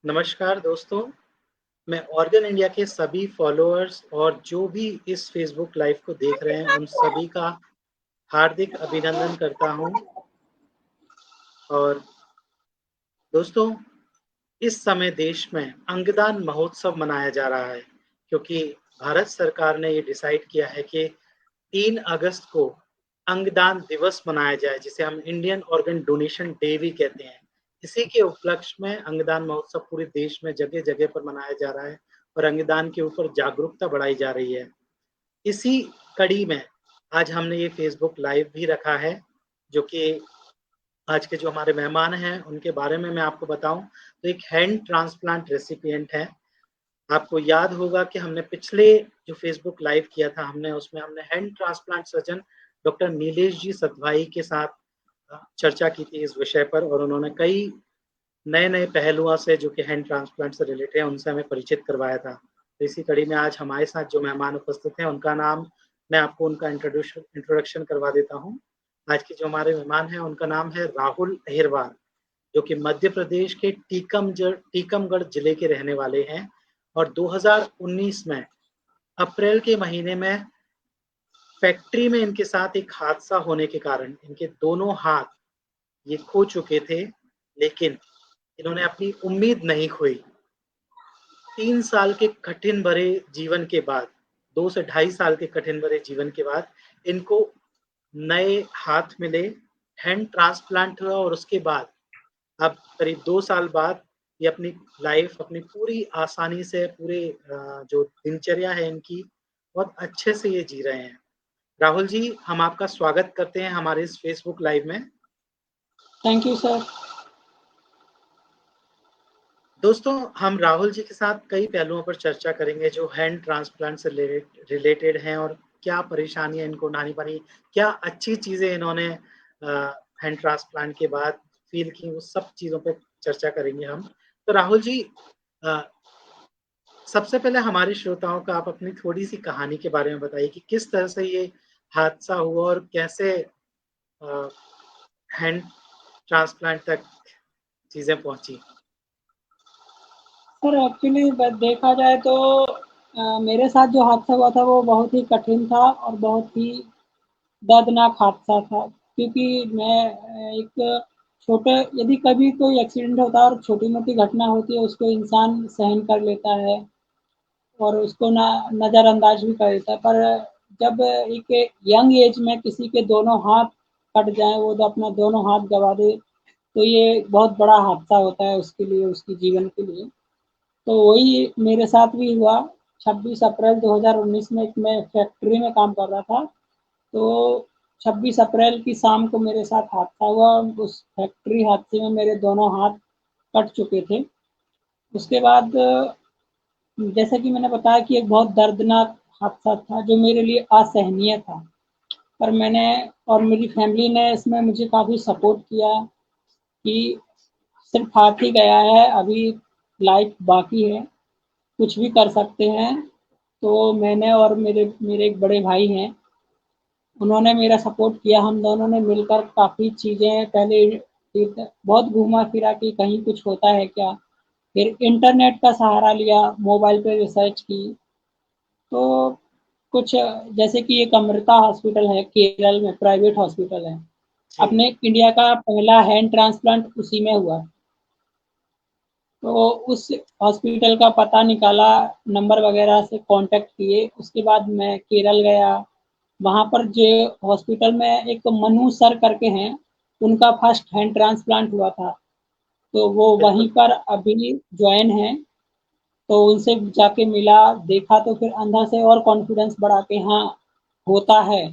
नमस्कार दोस्तों, मैं ऑर्गन इंडिया के सभी फॉलोअर्स और जो भी इस फेसबुक लाइव को देख रहे हैं, उन सभी का हार्दिक अभिनंदन करता हूं। और दोस्तों, इस समय देश में अंगदान महोत्सव मनाया जा रहा है क्योंकि भारत सरकार ने ये डिसाइड किया है कि 3 अगस्त को अंगदान दिवस मनाया जाए, जिसे हम इंडियन ऑर्गन डोनेशन डे भी कहते हैं। इसी के उपलक्ष्य में अंगदान महोत्सव पूरे देश में जगह-जगह पर मनाया जा रहा है और अंगदान के ऊपर जागरूकता बढ़ाई जा रही है। इसी कड़ी में आज हमने ये फेसबुक लाइव भी रखा है, जो कि आज के जो हमारे मेहमान हैं, उनके बारे में मैं आपको बताऊँ तो एक हैंड ट्रांसप्लांट रेसिपिएंट हैं। आपको याद होगा कि हमने पिछले जो फेसबुक लाइव किया था, उसमें हमने hand transplant surgeon doctor Nilesh ji Satwai के साथ चर्चा की थी इस विषय पर, और उन्होंने कई नए-नए पहलुओं से जो कि हैंड ट्रांसप्लांट से रिलेटेड हैं, उनसे हमें परिचित करवाया था। तो इसी कड़ी में आज हमारे साथ जो मेहमान उपस्थित हैं, उनका नाम मैं आपको उनका इंट्रोडक्शन करवा देता हूँ। आज के जो हमारे मेहमान हैं, उनका नाम है राहुल अहिरवार, जो कि मध्य प्रदेश के टीकमगढ़ जिले के रहने वाले हैं और 2019 में अप्रैल के महीने में फैक्ट्री में इनके साथ एक हादसा होने के कारण इनके दोनों हाथ ये खो चुके थे, लेकिन इन्होंने अपनी उम्मीद नहीं खोई। 3 साल के कठिन भरे जीवन के बाद, 2 से ढाई साल के कठिन भरे जीवन के बाद इनको नए हाथ मिले, हैंड ट्रांसप्लांट हुआ और उसके बाद अब करीब 2 साल बाद ये अपनी लाइफ अपनी पूरी आसानी से जो दिनचर्या है इनकी, बहुत अच्छे से ये जी रहे हैं। राहुल जी, हम आपका स्वागत करते हैं हमारे इस फेसबुक लाइव में। Thank you sir. दोस्तों, हम राहुल जी के साथ कई पहलुओं पर चर्चा करेंगे जो हैंड ट्रांसप्लांट से रिलेटेड हैं और क्या परेशानियां इनको उठानी पड़ी, क्या अच्छी चीज़ें इन्होंने हैंड ट्रांसप्लांट के बाद फ़ील की, उस सब चीज़ों पे चर्चा करेंगे हम। तो राहुल जी, सबसे पहले हमारे श्रोताओं को आप अपनी थोड़ी-सी कहानी के बारे में बताइए कि किस तरह से ये हादसा हुआ और कैसे हैंड ट्रांसप्लांट तक चीज़ें पहुँची? सर एक्चुअली देखा जाए तो मेरे साथ जो हादसा हुआ था वो बहुत ही कठिन था और बहुत ही दर्दनाक हादसा था, क्योंकि मैं एक छोटे यदि कभी कोई एक्सीडेंट होता है और छोटी-मोटी घटना होती है, उसको इंसान सहन कर लेता है और उसको नज़रअंदाज भी कर देता है। पर जब एक यंग एज में किसी के दोनों हाथ कट जाएँ, वो तो अपना दोनों हाथ गँवा दे, तो ये बहुत बड़ा हादसा होता है उसके लिए, उसके जीवन के लिए। तो वही मेरे साथ भी हुआ। 26 अप्रैल 2019 में मैं फैक्ट्री में काम कर रहा था। तो 26 अप्रैल की शाम को मेरे साथ हादसा हुआ। उस फैक्ट्री हादसे में मेरे दोनों हाथ कट चुके थे। उसके बाद जैसा कि मैंने बताया कि एक बहुत दर्दनाक हादसा था जो मेरे लिए असहनीय था। पर मैंने और मेरी फैमिली ने इसमें मुझे काफ़ी सपोर्ट किया कि सिर्फ हाथ ही गया है, अभी लाइफ बाकी है, कुछ भी कर सकते हैं। तो मैंने और मेरे मेरे एक बड़े भाई हैं, उन्होंने मेरा सपोर्ट किया। हम दोनों ने मिलकर काफ़ी चीज़ें पहले बहुत घूमा फिरा कि कहीं कुछ होता है क्या, फिर इंटरनेट का सहारा लिया, मोबाइल पे रिसर्च की। तो कुछ जैसे कि एक अमृता हॉस्पिटल है केरल में, प्राइवेट हॉस्पिटल है, जी। अपने इंडिया का पहला हैंड ट्रांसप्लांट उसी में हुआ। तो उस हॉस्पिटल का पता निकाला, नंबर वगैरह से कांटेक्ट किए, उसके बाद मैं केरल गया। वहाँ पर जो हॉस्पिटल में एक मनु सर करके हैं, उनका फर्स्ट हैंड ट्रांसप्लांट हुआ था, तो वो वहीं बिल्कुल। पर अभी जॉइन हैं। तो उनसे जाके मिला, देखा, तो फिर अंदर से और कॉन्फिडेंस बढ़ा के हाँ, होता है।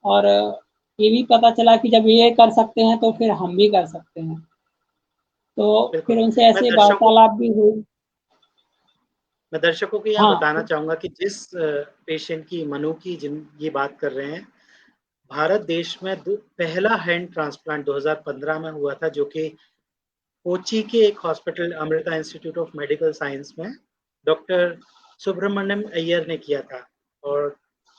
और ये भी पता चला कि जब ये कर सकते हैं तो फिर हम भी कर सकते हैं। तो बिल्कुल। फिर उनसे मैं ऐसे दर्शकों वार्तालाप भी हुई। मैं दर्शकों को यहाँ हाँ, बताना चाहूँगा कि जिस पेशेंट की, मनु की जिन ये बात कर रहे हैं, भारत देश में पहला हैंड ट्रांसप्लांट 2015 में हुआ था, जो कि कोच्चि के एक hospital Amrita institute of medical science में डॉक्टर सुब्रमण्यम अय्यर ने किया था, और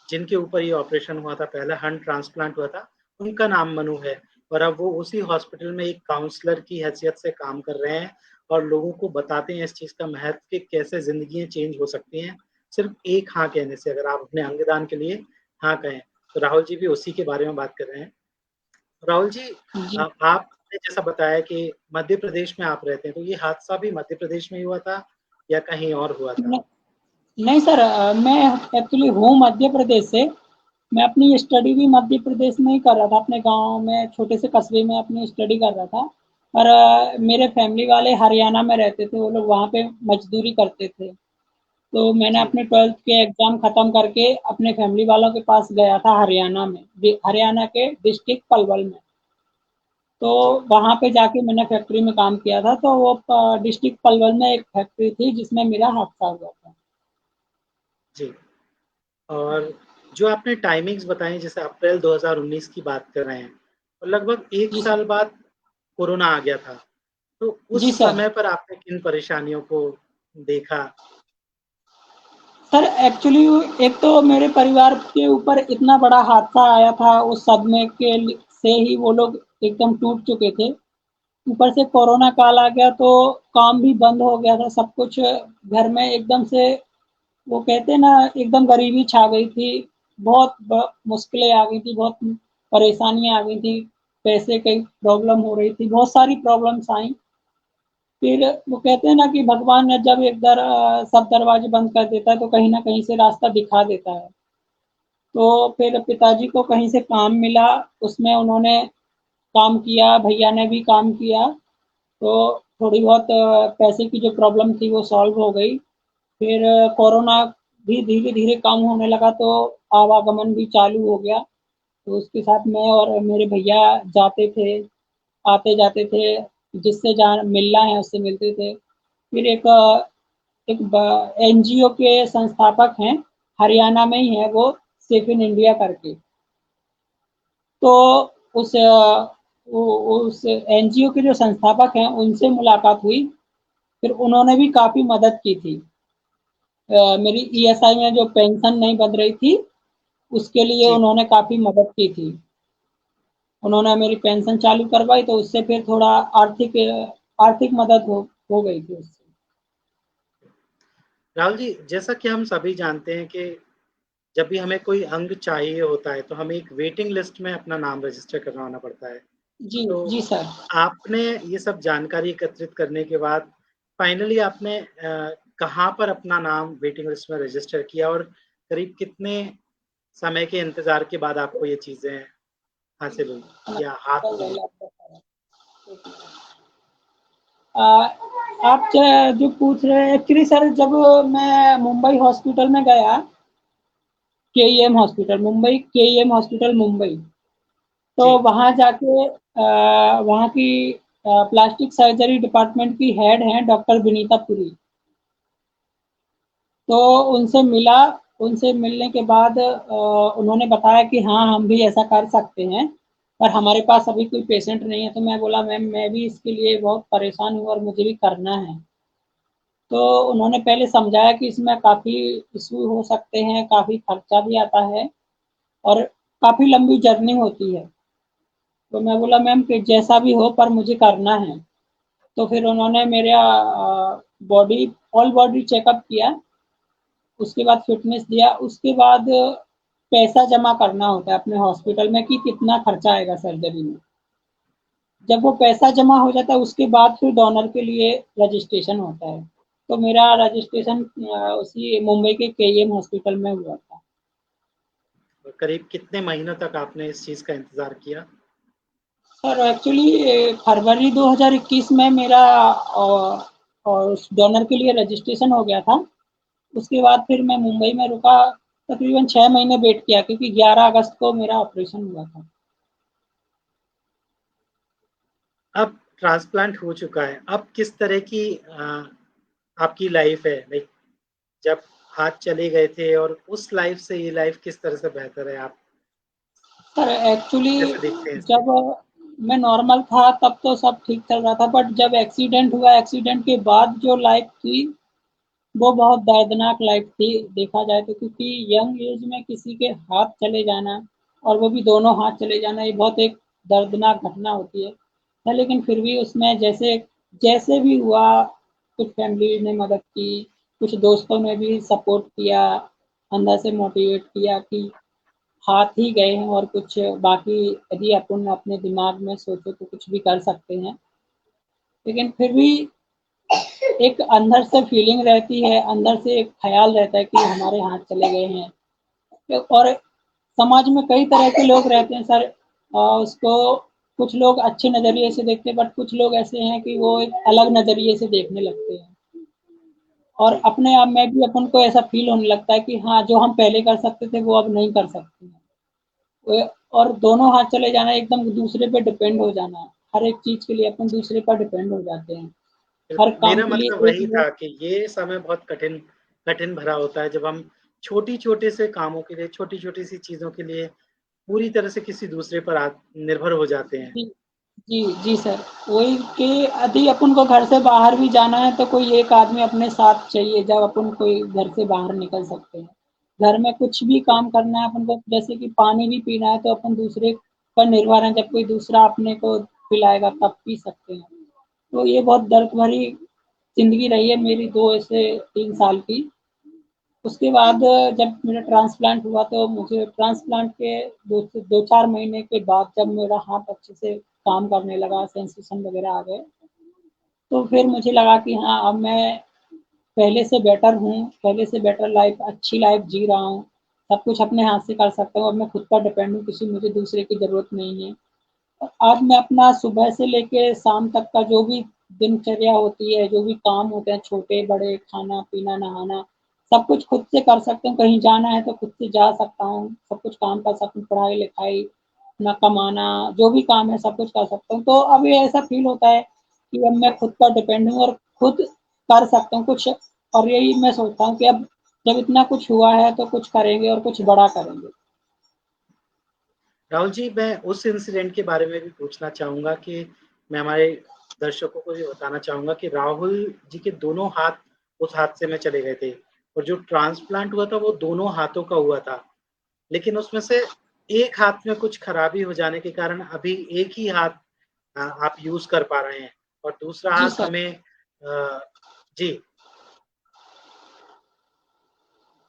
जिनके ऊपर ये ऑपरेशन हुआ था, पहला हैंड ट्रांसप्लांट हुआ था, उनका नाम मनु है और अब वो उसी हॉस्पिटल में एक काउंसलर की हैसियत से काम कर रहे हैं और लोगों को बताते हैं इस चीज़ का महत्व कि कैसे ज़िंदगियाँ चेंज हो सकती हैं, सिर्फ़ एक हाँ कहने से, अगर आप अपने अंगदान के लिए हाँ कहें। तो राहुल जी भी उसी के बारे में बात कर रहे हैं। राहुल जी, जी। आपने जैसा बताया कि मध्य प्रदेश में आप रहते हैं, तो ये हादसा भी मध्य प्रदेश में ही हुआ था या कहीं और हुआ था? न नहीं सर, मैं एक्चुअली हूँ मध्य प्रदेश से। मैं अपनी स्टडी भी मध्य प्रदेश में ही कर रहा था, अपने गाँव में छोटे से कस्बे में अपनी स्टडी कर रहा था। और मेरे फैमिली वाले हरियाणा में रहते थे, वो लोग वहाँ पे मज़दूरी करते थे। तो मैंने जी, अपने 12th के एग्ज़ाम ख़त्म करके अपने फैमिली वालों के पास गया था हरियाणा में, हरियाणा के डिस्ट्रिक्ट पलवल में। तो जी, वहाँ पे जाके मैंने फैक्ट्री में काम किया था, तो वो डिस्ट्रिक्ट पलवल में एक फैक्ट्री थी जिसमें मेरा हादसा हुआ था। जी। और जो आपने टाइमिंग्स बताई जैसे अप्रैल 2019 की बात कर रहे हैं और लगभग 1 जी साल सर। बाद कोरोना आ गया था। तो जी उस सर। समय पर आपने किन परेशानियों को देखा? सर एक्चुअली एक तो मेरे परिवार के ऊपर इतना बड़ा हादसा आया था, उस सदमे से ही वो लोग एकदम टूट चुके थे। ऊपर से कोरोना काल आ गया तो काम भी बंद हो गया था, सब कुछ घर में एकदम से वो कहते हैं ना एकदम गरीबी छा गई थी। बहुत मुश्किलें आ गई थी, बहुत परेशानियाँ आ गई थी, पैसे की प्रॉब्लम हो रही थी, बहुत सारी प्रॉब्लम्स आई। फिर वो कहते हैं ना कि भगवान ने जब सब दरवाजे बंद कर देता है तो कहीं ना कहीं से रास्ता दिखा देता है। तो फिर पिताजी को कहीं से काम मिला, उसमें उन्होंने काम किया, भैया ने भी काम किया। तो थोड़ी बहुत पैसे की जो प्रॉब्लम थी वो सॉल्व हो गई। फिर कोरोना भी धीरे-धीरे कम होने लगा तो आवागमन भी चालू हो गया। तो उसके साथ मैं और मेरे भैया जाते थे, आते-जाते थे, जिससे जान मिलना है उससे मिलते थे। फिर एक एनजीओ के संस्थापक हैं, हरियाणा में ही है वो, सेफ इन इंडिया करके। तो उस उस एनजीओ के जो संस्थापक हैं उनसे मुलाकात हुई। फिर उन्होंने भी काफ़ी मदद की थी। मेरी ईएसआई में जो पेंशन नहीं बन रही थी, उसके लिए जी, उन्होंने काफ़ी मदद की थी। उन्होंने मेरी पेंशन चालू करवाई तो उससे फिर थोड़ा आर्थिक मदद हो गई थी उससे। राहुल जी, जैसा कि हम सभी जानते हैं कि जब भी हमें कोई अंग चाहिए होता है, तो हमें एक वेटिंग लिस्ट में अपना नाम रजिस्टर करवाना पड़ता है। जी, तो जी सर। आपने ये सब जानकारी एकत्रित करने के बाद फाइनली आपने कहाँ पर अपना नाम वेटिंग लिस्ट में रजिस्टर किया और करीब कितने समय के इंतज़ार के बाद आपको ये चीज़ें हासिल हुई या हाथ लगी? अ, आप जो पूछ रहे हैं एक्चुअली सर, जब मैं मुंबई हॉस्पिटल में गया, KEM hospital Mumbai, KEM hospital Mumbai, तो जी, वहाँ जाके वहाँ की प्लास्टिक सर्जरी डिपार्टमेंट की हेड हैं डॉक्टर विनीता पुरी। तो उनसे मिला, उनसे मिलने के बाद उन्होंने बताया कि हाँ, हम भी ऐसा कर सकते हैं, पर हमारे पास अभी कोई पेशेंट नहीं है। तो मैं बोला मैम मैं भी इसके लिए बहुत परेशान हूँ और मुझे भी करना है। तो उन्होंने पहले समझाया कि इसमें काफ़ी इश्यू हो सकते हैं, काफ़ी खर्चा भी आता है और काफ़ी लंबी जर्नी होती है। तो मैं बोला मैम कि जैसा भी हो पर मुझे करना है। तो फिर उन्होंने मेरा बॉडी ऑल बॉडी चेकअप किया, उसके बाद फिटनेस दिया, उसके बाद पैसा जमा करना होता है अपने हॉस्पिटल में कि कितना खर्चा आएगा सर्जरी में। जब वो पैसा जमा हो जाता है उसके बाद फिर डोनर के लिए रजिस्ट्रेशन होता है। तो मेरा रजिस्ट्रेशन उसी मुंबई के केईएम हॉस्पिटल में हुआ था। और करीब कितने महीनों तक आपने इस चीज़ का इंतज़ार किया? सर एक्चुअली फरवरी 2021 में मेरा उस डोनर के लिए रजिस्ट्रेशन हो गया था। उसके बाद फिर मैं मुंबई में रुका, तकरीबन 6 महीने वेट किया क्योंकि 11 अगस्त को मेरा ऑपरेशन हुआ था। अब ट्रांसप्लांट हो चुका है, अब किस तरह की आपकी लाइफ़ है? लाइक जब हाथ चले गए थे और उस लाइफ़ से ये लाइफ़ किस तरह से बेहतर है? आप सर एक्चुअली कैसे देखते हैं इसे? जब मैं नॉर्मल था तब तो सब ठीक चल रहा था, बट जब एक्सीडेंट हुआ, एक्सीडेंट के बाद जो लाइफ थी वो बहुत दर्दनाक लाइफ थी देखा जाए तो, क्योंकि यंग एज में किसी के हाथ चले जाना और वो भी दोनों हाथ चले जाना, ये बहुत एक दर्दनाक घटना होती है। लेकिन फिर भी उसमें जैसे जैसे भी हुआ, कुछ फैमिली ने मदद की, कुछ दोस्तों ने भी सपोर्ट किया, अंदर से मोटिवेट किया कि हाथ ही गए हैं और कुछ बाकी यदि अपन अपने दिमाग में सोचो तो कुछ भी कर सकते हैं। लेकिन फिर भी एक अंदर से फीलिंग रहती है, अंदर से एक ख़्याल रहता है कि हमारे हाथ चले गए हैं। और समाज में कई तरह के लोग रहते हैं सर, उसको कुछ लोग अच्छे नज़रिए से देखते हैं, बट कुछ लोग ऐसे हैं कि वो एक अलग नज़रिए से देखने लगते हैं। और जी, अपने आप में भी अपन को ऐसा फ़ील होने लगता है कि हाँ, जो हम पहले कर सकते थे वो अब नहीं कर सकते हैं। और दोनों हाथ चले जाना, एकदम दूसरे पे डिपेंड हो जाना, हर एक चीज़ के लिए अपन दूसरे पर डिपेंड हो जाते हैं। हर बिल्कुल। काम मेरा के लिए मतलब एक वही लोग। था कि ये समय बहुत कठिन कठिन भरा होता है जब हम छोटी-छोटे से कामों के लिए, छोटी-छोटी सी चीज़ों के लिए पूरी तरह से किसी दूसरे पर निर्भर हो जाते हैं। जी, जी, जी सर। वही कि यदि अपन को घर से बाहर भी जाना है तो कोई एक आदमी अपने साथ चाहिए, जब अपन कोई घर से बाहर निकल सकते हैं। घर में कुछ भी जी, काम करना है अपन को, जैसे कि पानी भी पीना है तो अपन दूसरे पर निर्भर हैं, जब कोई दूसरा अपने को पिलाएगा तब पी सकते हैं। तो ये बहुत दर्द भरी ज़िंदगी रही है मेरी 2 से 3 साल की। उसके बाद जब मेरा ट्रांसप्लांट हुआ तो मुझे ट्रांसप्लांट के 2-4 महीने के बाद जब मेरा हाथ अच्छे से काम करने लगा, सेंसेशन वगैरह आ गए, तो फिर मुझे लगा कि हाँ, अब मैं पहले से बेटर हूँ, पहले से बेटर लाइफ़, अच्छी लाइफ़ जी रहा हूँ। सब कुछ अपने हाथ से कर सकता हूँ, अब मैं खुद पर डिपेंड हूँ, किसी मुझे दूसरे की ज़रूरत नहीं है। आज मैं अपना सुबह से लेके शाम तक का जो भी दिनचर्या होती है, जो भी काम होते हैं छोटे-बड़े, खाना-पीना, नहाना, सब कुछ खुद से कर सकता हूँ। कहीं जाना है तो खुद से जा सकता हूँ, सब कुछ काम कर सकता हूँ, पढ़ाई-लिखाई, अपना कमाना, जो भी काम है सब कुछ कर सकता हूँ। तो अब ये ऐसा फ़ील होता है कि अब मैं खुद पर डिपेंड हूँ और खुद कर सकता हूँ कुछ। और यही मैं सोचता हूँ कि अब जब इतना कुछ हुआ है तो कुछ करेंगे और कुछ बड़ा करेंगे। राहुल जी, मैं उस इंसिडेंट के बारे में भी पूछना चाहूँगा कि मैं हमारे दर्शकों को भी बताना चाहूँगा कि राहुल जी के दोनों हाथ उस हादसे में चले गए थे और जो ट्रांसप्लांट हुआ था वो दोनों हाथों का हुआ था। लेकिन उसमें से एक हाथ में कुछ खराबी हो जाने के कारण अभी एक ही हाथ आप यूज़ कर पा रहे हैं और दूसरा जी हाथ सर। हमें जी,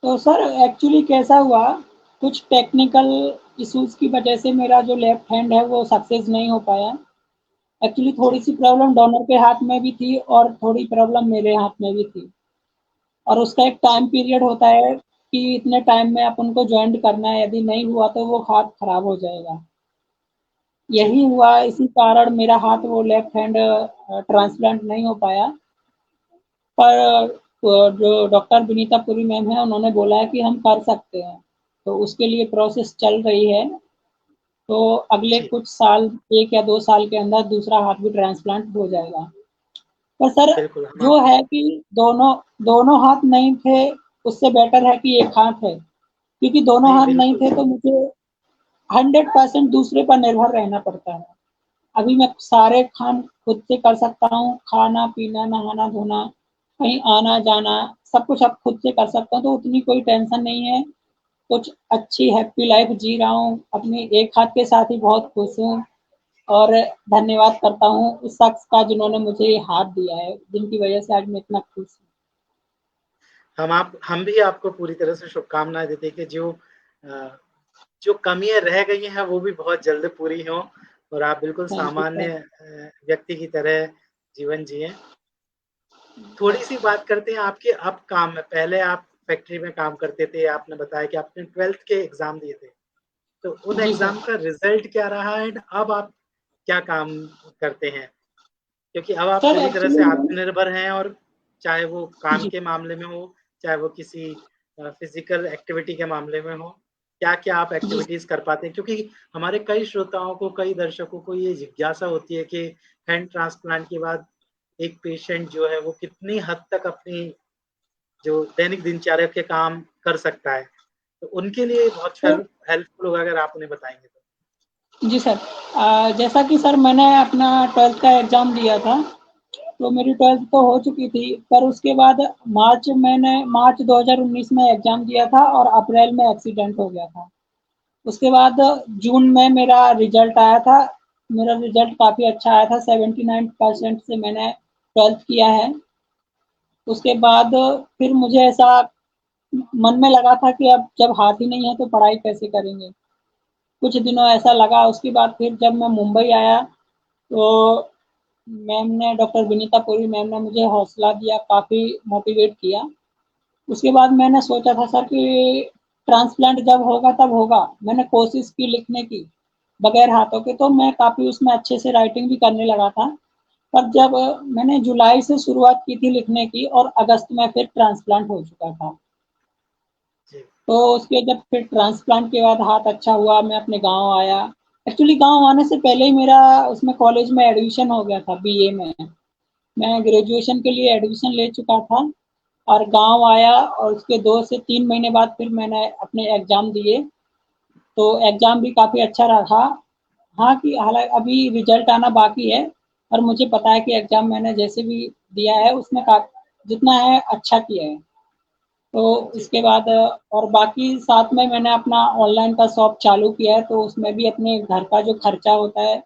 तो सर एक्चुअली कैसा हुआ, कुछ टेक्निकल इश्यूज़ की वजह से मेरा जो लेफ्ट हैंड है वो सक्सेस नहीं हो पाया। एक्चुअली जी, थोड़ी-सी प्रॉब्लम डोनर के हाथ में भी थी और थोड़ी प्रॉब्लम मेरे हाथ में भी थी। और उसका एक टाइम पीरियड होता है कि इतने टाइम में अपन को जॉइंट करना है, यदि नहीं हुआ तो वो हाथ खराब हो जाएगा। जी, यही हुआ, इसी कारण मेरा हाथ वो लेफ्ट हैंड ट्रांसप्लांट नहीं हो पाया। पर जो डॉक्टर विनीता पुरी मैम हैं, उन्होंने बोला है कि हम कर सकते हैं। तो उसके लिए प्रोसेस चल रही है। तो अगले जी, कुछ साल, 1 या 2 साल के अंदर दूसरा हाथ भी ट्रांसप्लांट हो जाएगा। पर सर बिल्कुल हम जो आप है कि दोनों दोनों हाथ नहीं थे, उससे बेटर है कि एक हाथ है। क्योंकि दोनों नहीं, हाथ नहीं बिल्कुल, थे तो मुझे 100% दूसरे पर निर्भर रहना पड़ता है। अभी मैं सारे काम खुद से कर सकता हूँ, खाना-पीना, नहाना-धोना, कहीं आना-जाना, सब कुछ अब खुद से कर सकता हूँ, तो उतनी कोई टेंशन नहीं है। कुछ अच्छी हैप्पी लाइफ़ जी रहा हूँ, अपने एक हाथ के साथ ही बहुत खुश हूँ और धन्यवाद करता हूँ उस शख्स का जिन्होंने मुझे ये हाथ दिया है, जिनकी वजह से आज मैं इतना खुश हूँ। हम भी आपको पूरी तरह से शुभकामनाएँ देते हैं कि अ, जो कमियाँ रह गई हैं वो भी बहुत जल्द पूरी हों और आप बिल्कुल थैंक यू सामान्य सर। व्यक्ति की तरह जीवन जिएँ। थोड़ी-सी बात करते हैं आपके अब काम में। पहले आप फैक्ट्री में काम करते थे, आपने बताया कि आपने 12th के एग्ज़ाम दिए थे। तो उन जी एग्ज़ाम सर। का रिज़ल्ट क्या रहा एंड अब आप क्या काम करते हैं? क्योंकि अब आप सर पूरी तरह से एक्चुअली मैं। आत्मनिर्भर हैं और चाहे वो काम जी, के मामले में हो, चाहे वो किसी फ़िज़िकल एक्टिविटी के मामले में हो, क्या-क्या आप जी, एक्टिविटीज़ कर पाते हैं? क्योंकि हमारे कई श्रोताओं को, कई दर्शकों को ये जिज्ञासा होती है कि हैंड ट्रांसप्लांट के बाद एक पेशेंट जो है वो कितनी हद तक अपनी जो दैनिक दिनचर्या के काम कर सकता है। तो उनके लिए बहुत सर। हेल्पफुल होगा अगर आप उन्हें बताएँगे तो। जी सर। जैसा कि सर मैंने अपना 12th का एग्ज़ाम दिया था, तो मेरी 12th तो हो चुकी थी, पर उसके बाद मार्च 2019 में एग्ज़ाम दिया था और अप्रैल में एक्सीडेंट हो गया था। उसके बाद जून में मेरा रिज़ल्ट आया था। मेरा रिज़ल्ट काफ़ी अच्छा आया था, 79% से मैंने 12th किया है। उसके बाद फिर मुझे ऐसा मन में लगा था कि अब जब हाथ ही नहीं है तो पढ़ाई कैसे करेंगे। कुछ दिनों ऐसा लगा, उसके बाद फिर जब मैं मुंबई आया तो मैम ने, डॉक्टर विनीता पुरी मैम ने मुझे हौसला दिया, काफ़ी मोटिवेट किया। उसके बाद मैंने सोचा था सर कि ट्रांसप्लांट जब होगा तब होगा। मैंने कोशिश की लिखने की बगैर हाथों के, तो मैं काफ़ी उसमें अच्छे से राइटिंग भी करने लगा था। पर जब मैंने जुलाई से शुरुआत की थी लिखने की और अगस्त में फिर ट्रांसप्लांट हो चुका था। जी। तो उसके जब फिर ट्रांसप्लांट के बाद हाथ अच्छा हुआ, मैं अपने गाँव आया। एक्चुअली गाँव आने से पहले ही मेरा उसमें कॉलेज में एडमिशन हो गया था बीए में। मैं ग्रेजुएशन के लिए एडमिशन ले चुका था और गाँव आया और उसके 2 से 3 महीने बाद फिर मैंने अपने एग्ज़ाम दिए, तो एग्ज़ाम भी काफ़ी अच्छा रहा। हाँ, कि हालाँकि अभी रिज़ल्ट आना बाकी है, पर मुझे पता है कि एग्ज़ाम मैंने जैसे भी दिया है उसमें का जितना है अच्छा किया है। तो जी। उसके बाद और बाकी साथ में मैंने अपना ऑनलाइन का शॉप चालू किया है, तो उसमें भी अपने घर का जो खर्चा होता है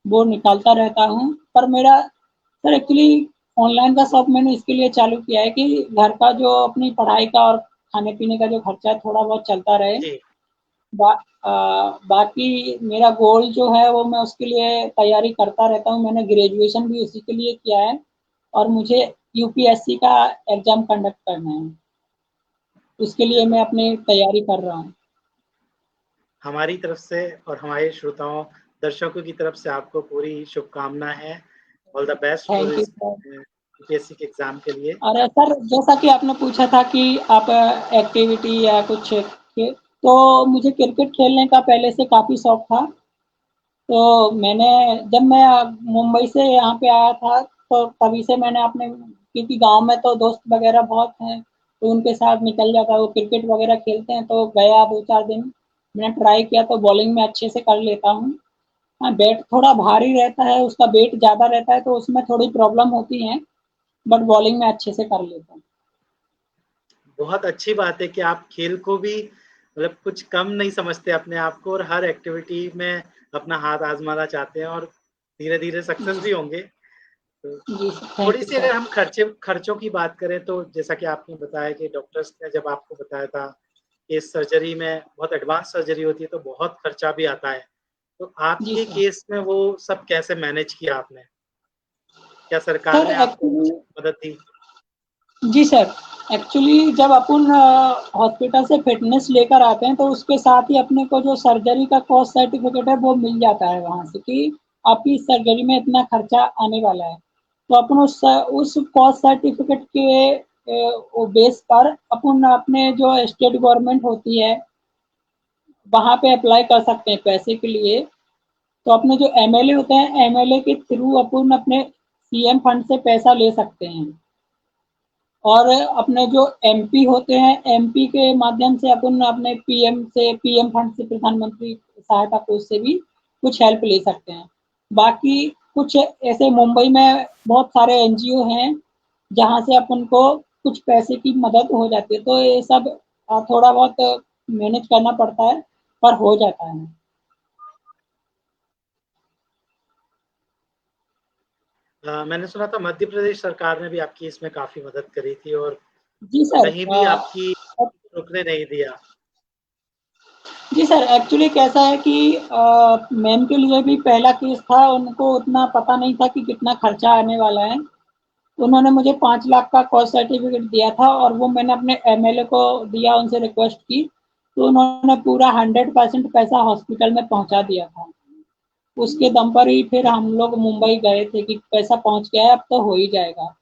वो निकालता रहता हूँ। पर मेरा सर एक्चुअली ऑनलाइन का शॉप मैंने इसके लिए चालू किया है कि घर का जो अपनी पढ़ाई का और खाने-पीने का जो खर्चा है थोड़ा बहुत चलता रहे। जी। बा बाकी मेरा गोल जो है वो मैं उसके लिए तैयारी करता रहता हूँ। मैंने ग्रेजुएशन भी उसी के लिए किया है और मुझे यूपीएससी का एग्ज़ाम कंडक्ट करना है। उसके लिए मैं बिल्कुल। अपनी तैयारी कर रहा हूँ। हमारी तरफ से और हमारे श्रोताओं, दर्शकों की तरफ से आपको पूरी शुभकामना है। All the best for thank you इस सर। यूपीएससी के एग्ज़ाम के लिए। और सर जैसा कि आपने पूछा था कि आप एक्टिविटी या कुछ तो मुझे क्रिकेट खेलने का पहले से काफ़ी शौक था। तो मैंने जब मैं मुंबई से यहाँ पे आया था तो तभी से मैंने अपने, क्योंकि गांव में तो दोस्त वगैरह बहुत हैं तो उनके साथ निकल जाता, वो क्रिकेट वगैरह खेलते हैं तो गया 2-4 दिन। मैंने ट्राई किया तो बॉलिंग में अच्छे से कर लेता हूँ। हाँ, बैट थोड़ा भारी रहता है, उसका वेट ज़्यादा रहता है तो उसमें थोड़ी प्रॉब्लम होती है, बट बॉलिंग में अच्छे से कर लेता हूँ। बहुत अच्छी बात है कि आप खेल को भी मतलब कुछ कम नहीं समझते अपने आप को और हर एक्टिविटी में अपना हाथ आज़माना चाहते हैं और धीरे-धीरे सक्सेस जी भी होंगे। तो जी सर, थैंक यू थोड़ी-सी अगर सर। हम खर्चों की बात करें तो जैसा कि आपने बताया कि डॉक्टर्स ने जब आपको बताया था कि इस सर्जरी में बहुत एडवांस सर्जरी होती है तो बहुत खर्चा भी आता है। तो जी आपके सर। केस में वो सब कैसे मैनेज किया आपने? क्या सरकार सर ने आपको एक्चुअली कुछ मदद दी? जी सर, एक्चुअली जब अपन हॉस्पिटल से फिटनेस लेकर आते हैं तो उसके साथ ही अपने को जो सर्जरी का कॉस्ट सर्टिफिकेट है वो मिल जाता है वहाँ से कि आपकी इस सर्जरी में इतना खर्चा आने वाला है। तो अपन उस कॉस्ट सर्टिफिकेट के वो बेस पर अपन अपने जो स्टेट गवर्नमेंट होती है वहाँ पे अप्लाई कर सकते हैं पैसे के लिए। तो अपने जो एमएलए होते हैं, एमएलए के थ्रू अपन अपने सीएम फंड से पैसा ले सकते हैं। और अपने जो एमपी होते हैं, एमपी के माध्यम से अपन अपने पीएम फंड से, प्रधानमंत्री सहायता कोष से भी कुछ हेल्प ले सकते हैं। बाकी कुछ ऐसे मुंबई में बहुत सारे एनजीओ हैं जहाँ से अपन को कुछ पैसे की मदद हो जाती है। तो ये सब थोड़ा बहुत मैनेज करना पड़ता है पर हो जाता है। मैंने सुना था मध्य प्रदेश सरकार ने भी आपकी इसमें काफ़ी मदद करी थी और जी सर। कहीं भी आपकी रुकने नहीं दिया। जी सर, एक्चुअली कैसा है कि मैम के लिए भी पहला केस था, उनको उतना पता नहीं था कि कितना खर्चा आने वाला है। उन्होंने मुझे 5 लाख का कॉस्ट सर्टिफिकेट दिया था और वो मैंने अपने एमएलए को दिया, उनसे रिक्वेस्ट की, तो उन्होंने पूरा 100% पैसा हॉस्पिटल में पहुँचा दिया था। उसके दम पर ही फिर हम लोग मुंबई गए थे कि पैसा पहुँच गया है, अब तो हो ही जाएगा।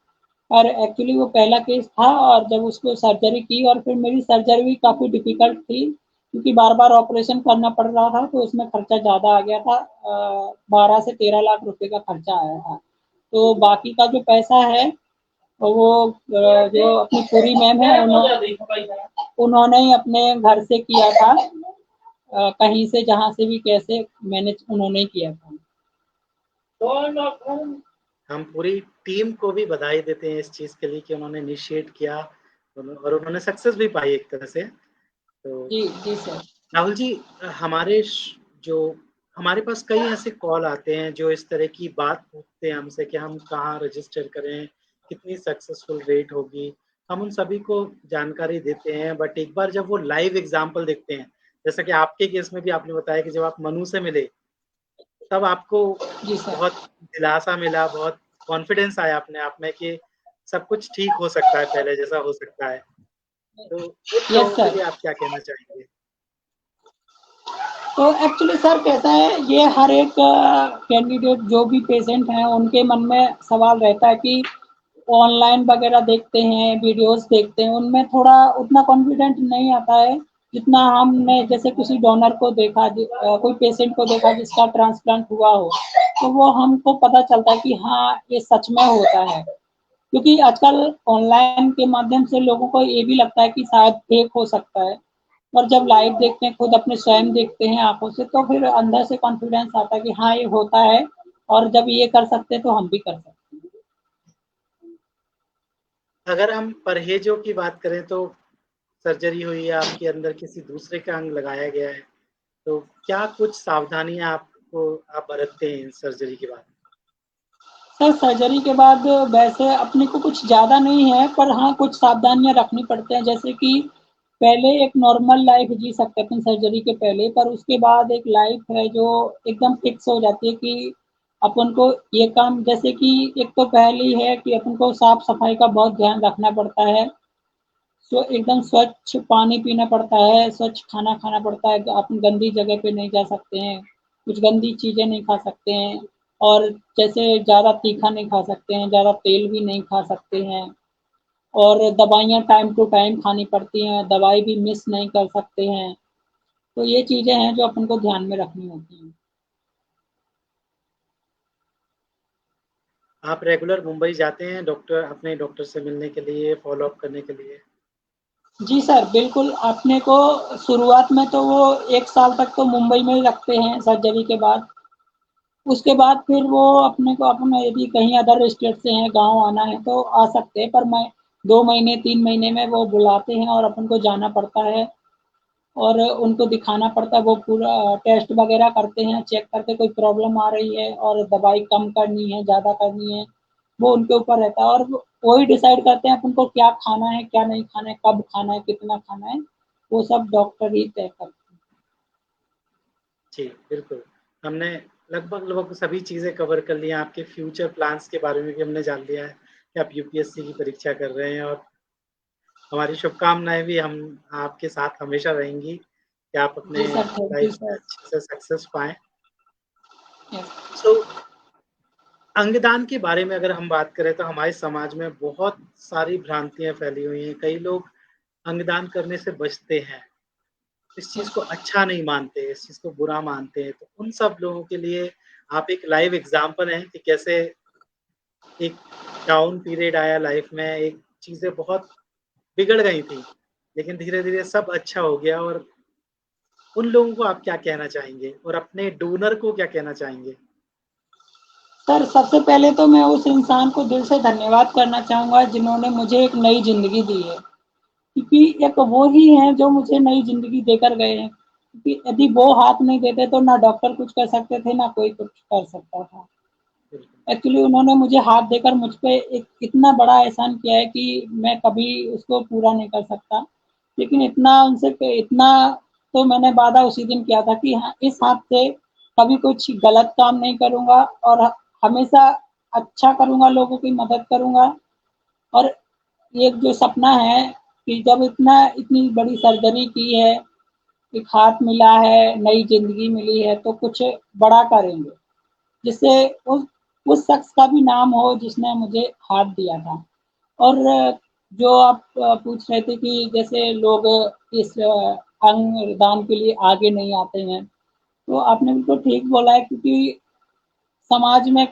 और एक्चुअली वो पहला केस था और जब उसको सर्जरी की और फिर मेरी सर्जरी भी काफ़ी डिफ़िकल्ट थी क्योंकि बार-बार ऑपरेशन करना पड़ रहा था तो उसमें खर्चा ज़्यादा आ गया था। 12 से 13 लाख रुपए का खर्चा आया था। तो बाकी का जो पैसा है वो जो अपनी पूरी मैम है उन्होंने ही अपने घर से किया था। कहीं से जहाँ से भी कैसे मैनेज उन्होंने ही किया था। हम पूरी टीम को भी बधाई देते हैं इस चीज़ के लिए कि उन्होंने इनिशिएट किया और उन्होंने सक्सेस भी पाई एक तरह से। तो जी, जी सर। राहुल जी, हमारे जो हमारे पास कई ऐसे कॉल आते हैं जो इस तरह की बात पूछते हैं हमसे कि हम कहाँ रजिस्टर करें, कितनी सक्सेसफुल रेट होगी। हम उन सभी को जानकारी देते हैं, बट एक बार जब वो लाइव एग्ज़ाम्पल देखते हैं, जैसा कि आपके केस में भी आपने बताया कि जब आप मनु से मिले, तब आपको जी सर। बहुत दिलासा मिला, बहुत कॉन्फिडेंस आया अपने आप में कि सब कुछ ठीक हो सकता है, पहले जैसा हो सकता है। तो उन यस लोगों के सर। लिए आप क्या कहना चाहेंगे? तो एक्चुअली सर कैसा है, ये हर एक कैंडिडेट जो भी पेशेंट हैं उनके मन में सवाल रहता है कि ऑनलाइन वगैरह देखते हैं, वीडियोस देखते हैं, उनमें थोड़ा उतना कॉन्फिडेंट नहीं आता है जितना हमने जैसे किसी डोनर को देखा, कोई पेशेंट को देखा जिसका ट्रांसप्लांट हुआ हो, तो वो हमको पता चलता है कि हाँ ये सच में होता है। क्योंकि आजकल ऑनलाइन के माध्यम से लोगों को ये भी लगता है कि शायद फेक हो सकता है, और जब लाइव देखते हैं, खुद अपने स्वयं देखते हैं आँखों से, तो फिर अंदर से कॉन्फिडेंस आता है कि हाँ, ये होता है, और जब ये कर सकते हैं, तो हम भी कर सकते हैं। अगर हम परहेज़ों की बात करें तो सर्जरी हुई है, आपके अंदर किसी दूसरे का अंग लगाया गया है, तो क्या कुछ सावधानियाँ आप बरतते हैं सर्जरी के बाद? सर, सर्जरी के बाद वैसे अपने को कुछ ज़्यादा नहीं है, पर हाँ, कुछ सावधानियाँ रखनी पड़ती हैं, जैसे कि पहले एक नॉर्मल लाइफ़ जी सकते हैं अपन सर्जरी के पहले, पर उसके बाद एक लाइफ़ है जो एकदम फिक्स हो जाती है कि अपन को ये काम, जैसे कि एक तो पहली है कि अपन को साफ-सफाई का बहुत ध्यान रखना पड़ता है। एकदम स्वच्छ पानी पीना पड़ता है, स्वच्छ खाना खाना पड़ता है, अपन गंदी जगह पे नहीं जा सकते हैं, कुछ गंदी चीज़ें नहीं खा सकते हैं, और जैसे ज़्यादा तीखा नहीं खा सकते हैं, ज़्यादा तेल भी नहीं खा सकते हैं, और दवाइयाँ टाइम टू टाइम खानी पड़ती हैं, दवाई भी मिस नहीं कर सकते हैं। तो ये चीज़ें हैं जो अपन को ध्यान में रखनी होती हैं। आप रेगुलर मुंबई जाते हैं अपने डॉक्टर से मिलने के लिए, फ़ॉलो-अप करने के लिए? जी सर, बिल्कुल, अपने को शुरुआत में तो वो 1 साल तक तो मुंबई में ही रखते हैं सर्जरी के बाद। उसके बाद फिर वो अपने को अपना यदि कहीं अदर स्टेट से हैं, गाँव आना है तो आ सकते हैं, पर मैं 2 महीने 3 महीने में वो बुलाते हैं और अपन को जाना पड़ता है, और उनको दिखाना पड़ता है, वो पूरा टेस्ट वग़ैरह करते हैं, चेक करके कोई प्रॉब्लम आ रही है और दवाई कम करनी है, ज़्यादा करनी है, वो उनके ऊपर रहता है, और वो ही डिसाइड करते हैं अपन को क्या खाना है, क्या नहीं खाना है, कब खाना है, कितना खाना है, वो सब डॉक्टर ही तय करते हैं। जी, बिल्कुल। हमने लगभग सभी चीज़ें कवर कर ली हैं, आपके फ्यूचर प्लान्स के बारे में भी हमने जान लिया है कि आप यूपीएससी की परीक्षा कर रहे हैं और हमारी शुभकामनाएँ भी हम आपके साथ हमेशा रहेंगी कि आप अपने जी सर, थैंक यू लाइफ़ में सर। अच्छे से सक्सेस पाएँ। यस। सो अंगदान के बारे में अगर हम बात करें तो हमारे समाज में बहुत सारी भ्रांतियाँ फैली हुई हैं। कई लोग अंगदान करने से बचते हैं। इस चीज़ को अच्छा नहीं मानते, इस चीज़ को बुरा मानते हैं। तो उन सब लोगों के लिए आप एक लाइव एग्ज़ाम्पल हैं कि कैसे एक डाउन पीरियड आया लाइफ़ में, एक चीज़ें बहुत बिगड़ गई थी, लेकिन धीरे-धीरे सब अच्छा हो गया और उन लोगों को आप क्या कहना चाहेंगे? और अपने डोनर को क्या कहना चाहेंगे? सर, सबसे पहले तो मैं उस इंसान को दिल से धन्यवाद करना चाहूँगा जिन्होंने मुझे एक नई ज़िंदगी दी है। क्योंकि एक वो ही हैं जो मुझे नई ज़िंदगी देकर गए हैं। क्योंकि यदि वो हाथ नहीं देते तो ना डॉक्टर कुछ कर सकते थे, ना कोई कुछ कर सकता था। बिल्कुल, एक्चुअली उन्होंने मुझे हाथ देकर मुझ पे एक इतना बड़ा एहसान किया है कि मैं कभी उसको पूरा नहीं कर सकता। लेकिन इतना तो मैंने वादा उसी दिन किया था कि हाँ, इस हाथ से कभी कुछ गलत काम नहीं करूँगा, और हमेशा अच्छा करूँगा, लोगों की मदद करूँगा, और एक जो सपना है कि जब इतनी बड़ी सर्जरी की है, एक हाथ मिला है, नई ज़िंदगी मिली है, तो कुछ बड़ा करेंगे। जिससे उस उस शख्स का भी नाम हो जिसने मुझे हाथ दिया था। और जो आप पूछ रहे थे कि जैसे लोग इस अंग दान के लिए आगे नहीं आते हैं, तो आपने बिल्कुल ठीक बोला है, क्योंकि समाज में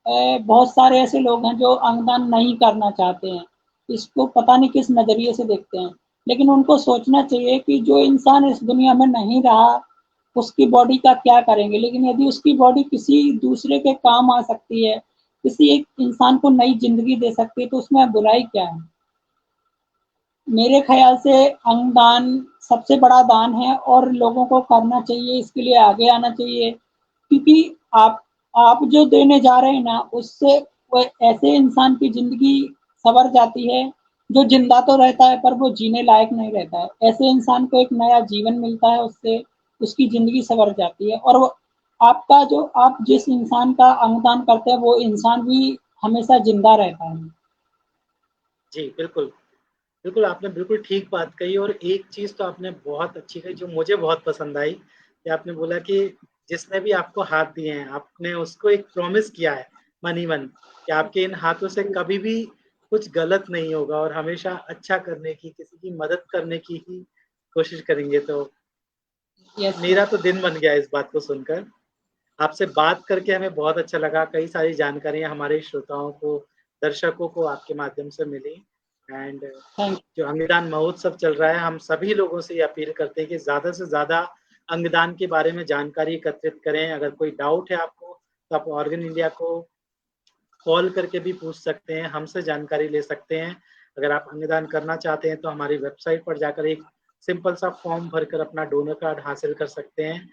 बहुत सारे ऐसे लोग हैं जो अंगदान नहीं करना चाहते हैं। इसको पता नहीं किस नज़रिए से देखते हैं। लेकिन उनको सोचना चाहिए कि जो इंसान इस दुनिया में नहीं रहा, उसकी बॉडी का क्या करेंगे? लेकिन यदि उसकी बॉडी किसी दूसरे के काम आ सकती है, किसी एक इंसान को नई ज़िंदगी दे सकती है, तो उसमें बुराई क्या है? मेरे ख़्याल से अंगदान सबसे बड़ा दान है और लोगों को करना चाहिए, इसके लिए आगे आना चाहिए। क्योंकि आप जो देने जा रहे हैं ना, उससे वो ऐसे इंसान की ज़िंदगी सँवर जाती है, जो ज़िंदा तो रहता है पर वो जीने लायक नहीं रहता है। ऐसे इंसान को एक नया जीवन मिलता है, उससे उसकी ज़िंदगी सँवर जाती है और वो आपका जो आप जिस इंसान का अंगदान करते हैं, वो इंसान भी हमेशा ज़िंदा रहता है। जी, बिल्कुल। बिल्कुल, आपने बिल्कुल ठीक बात कही और एक चीज़ तो आपने बहुत अच्छी कही जो मुझे बहुत पसंद आई, कि आपने बोला कि जिसने भी आपको हाथ दिए हैं, आपने उसको एक प्रॉमिस किया है मन ही मन कि आपके इन हाथों से कभी भी कुछ गलत नहीं होगा और हमेशा अच्छा करने की, किसी की मदद करने की ही कोशिश करेंगे। तो यस मेरा सर। तो दिन बन गया इस बात को सुनकर। आपसे बात करके हमें बहुत अच्छा लगा, कई सारी जानकारियाँ हमारे श्रोताओं को, दर्शकों को आपके माध्यम से मिली एंड थैंक जो अंगदान महोत्सव चल रहा है, हम सभी लोगों से ये अपील करते हैं कि ज़्यादा से ज़्यादा अंगदान के बारे में जानकारी एकत्रित करें। अगर कोई डाउट है आपको, तो आप ऑर्गन इंडिया को कॉल करके भी पूछ सकते हैं, हमसे जानकारी ले सकते हैं। अगर आप अंगदान करना चाहते हैं, तो हमारी वेबसाइट पर जाकर एक सिंपल सा फॉर्म भरकर अपना डोनर कार्ड हासिल कर सकते हैं।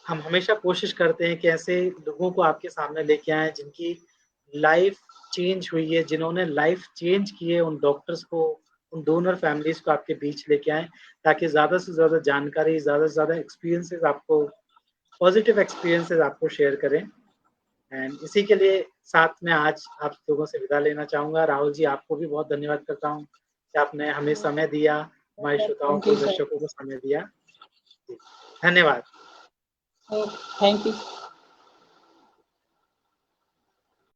हम हमेशा कोशिश करते हैं कि ऐसे लोगों को आपके सामने लेके आएँ जिनकी लाइफ़ चेंज हुई है, जिन्होंने लाइफ़ चेंज की है, उन डॉक्टर्स को, उन डोनर फैमिलीज़ को आपके बीच लेके आएँ, ताकि ज़्यादा से ज़्यादा जानकारी, ज़्यादा से ज़्यादा एक्सपीरियंसेस आपको पॉज़िटिव एक्सपीरियंसेस आपको शेयर करें। एंड इसी के लिए साथ में आज आप लोगों से विदा लेना चाहूँगा। राहुल जी, आपको भी बहुत धन्यवाद करता हूँ कि आपने हमें समय दिया, हमारे सर, श्रोताओं थैंक को, यू सर। दर्शकों को समय दिया। जी, धन्यवाद। Thank you.